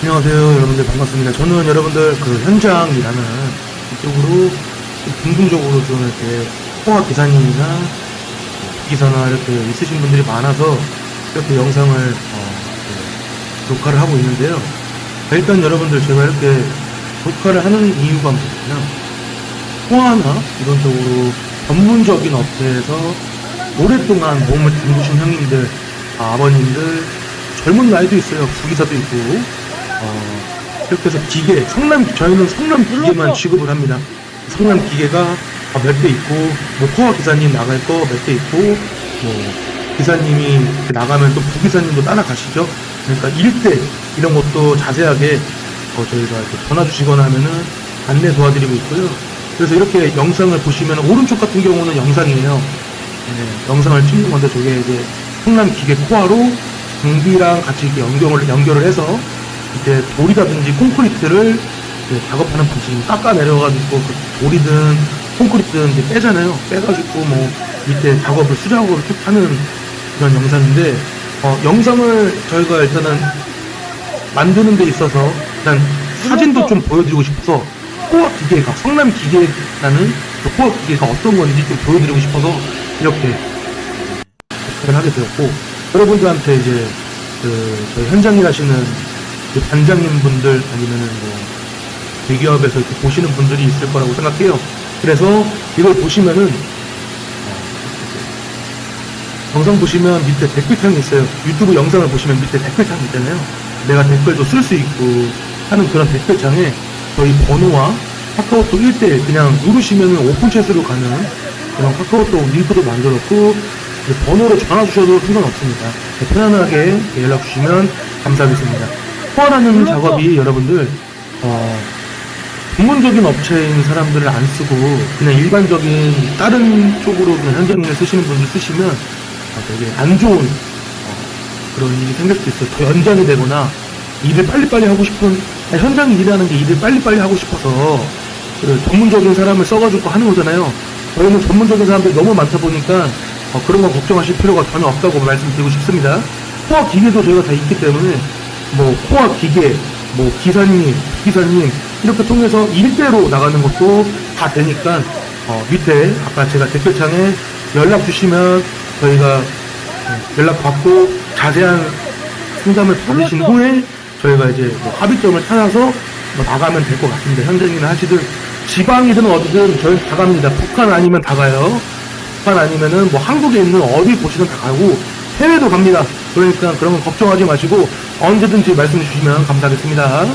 안녕하세요 여러분들, 반갑습니다. 저는 여러분들 그 현장이라는 이쪽으로 긍정적으로 좀 이렇게 통화 기사님이나 기사나 이렇게 있으신 분들이 많아서 이렇게 영상을 녹화를 하고 있는데요. 일단 여러분들, 제가 이렇게 녹화를 하는 이유가 뭐냐면, 통화나 이런 쪽으로 전문적인 업체에서 오랫동안 몸을 담그신 형님들, 아버님들, 젊은 나이도 있어요. 부기사도 있고, 이렇게 해서 기계, 저희는 성남 기계만 취급을 합니다. 성남 기계가 몇 대 있고, 뭐 코어 기사님 나갈 거 몇 대 있고, 뭐 기사님이 나가면 또 부기사님도 따라가시죠. 그러니까 일대 이런 것도 자세하게 저희가 이렇게 전화 주시거나 하면은 안내 도와드리고 있고요. 그래서 이렇게 영상을 보시면, 오른쪽 같은 경우는 영상이에요. 영상을 찍는 건데, 저게 이제 성남 기계 코어로 장비랑 같이 이렇게 연결을 해서 이제 돌이라든지 콘크리트를 작업하는 방식이, 깎아 내려가지고 그 돌이든 콘크리트든 이제 빼잖아요. 빼가지고 뭐 밑에 수작업을 쭉 하는 그런 영상인데, 영상을 저희가 일단은 만드는 데 있어서 일단 사진도 좀 보여드리고 싶어서, 코어 기계가, 성남 기계라는 그 코어 기계가 어떤 건지 좀 보여드리고 싶어서 이렇게 하게 되었고, 여러분들한테 이제 저희 현장 일하시는 반장님 분들, 아니면은 뭐 대기업에서 이렇게 보시는 분들이 있을 거라고 생각해요. 그래서 이걸 보시면은 영상 보시면 밑에 댓글창이 있어요. 유튜브 영상을 보시면 밑에 댓글창이 있잖아요. 내가 댓글도 쓸 수 있고 하는 그런 댓글창에 저희 번호와 카카오톡 1대1 그냥 누르시면은 오픈챗으로 가는 그런 카카오톡 링크도 만들었고, 번호로 전화 주셔도 상관없습니다. 편안하게 연락 주시면 감사하겠습니다. 코어라는 작업이 여러분들 전문적인 업체인 사람들을 안 쓰고 그냥 일반적인 다른 쪽으로 그냥 현장일을 쓰시는 분들 쓰시면 되게 안 좋은 그런 일이 생길 수도 있어요. 더 연장이 되거나, 일을 빨리빨리 하고 싶은, 현장 일하는 게 일을 빨리빨리 하고 싶어서 전문적인 사람을 써가지고 하는 거잖아요. 저희는 전문적인 사람들이 너무 많다 보니까 그런 거 걱정하실 필요가 전혀 없다고 말씀드리고 싶습니다. 코어 기계도 저희가 다 있기 때문에, 뭐 코어 기계, 뭐 기사님 이렇게 통해서 일대로 나가는 것도 다 되니까, 밑에 아까 제가 댓글창에 연락 주시면 저희가 연락 받고 자세한 상담을 받으신 후에 저희가 이제 뭐 합의점을 찾아서 뭐 나가면 될 것 같습니다. 현장일을 하시든 지방이든 어디든 저희는 다 갑니다. 북한 아니면 다 가요. 북한 아니면은 뭐 한국에 있는 어디 곳이든 다 가고, 해외도 갑니다. 그러니까 그런 건 걱정하지 마시고 언제든지 말씀해 주시면 감사하겠습니다.